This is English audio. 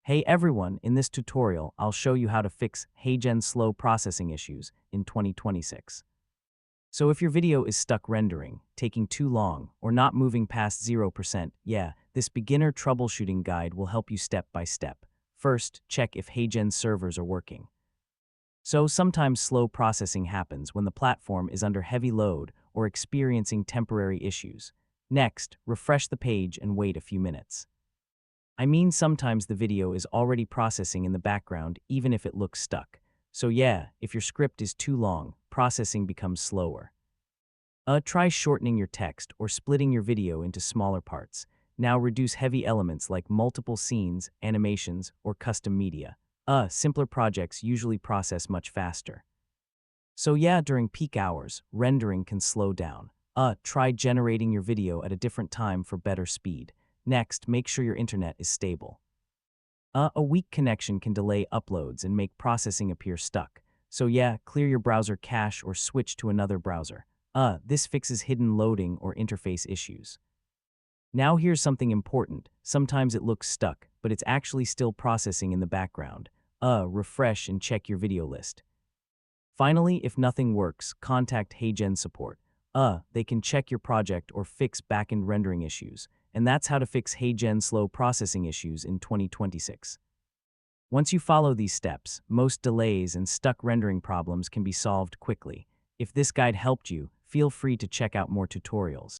Hey everyone, in this tutorial, I'll show you how to fix HeyGen slow processing issues in 2026. So if your video is stuck rendering, taking too long, or not moving past 0%, this beginner troubleshooting guide will help you step by step. First, check if HeyGen servers are working. So sometimes slow processing happens when the platform is under heavy load or experiencing temporary issues. Next, refresh the page and wait a few minutes. I mean, sometimes the video is already processing in the background even if it looks stuck. So if your script is too long, processing becomes slower. Try shortening your text or splitting your video into smaller parts. Now reduce heavy elements like multiple scenes, animations, or custom media. Simpler projects usually process much faster. So during peak hours, rendering can slow down. Try generating your video at a different time for better speed. Next, make sure your internet is stable. A weak connection can delay uploads and make processing appear stuck. So clear your browser cache or switch to another browser. This fixes hidden loading or interface issues. Now here's something important. Sometimes it looks stuck, but it's actually still processing in the background. Refresh and check your video list. Finally, if nothing works, contact HeyGen support. They can check your project or fix backend rendering issues. And that's how to fix HeyGen slow processing issues in 2026. Once you follow these steps, most delays and stuck rendering problems can be solved quickly. If this guide helped you, feel free to check out more tutorials.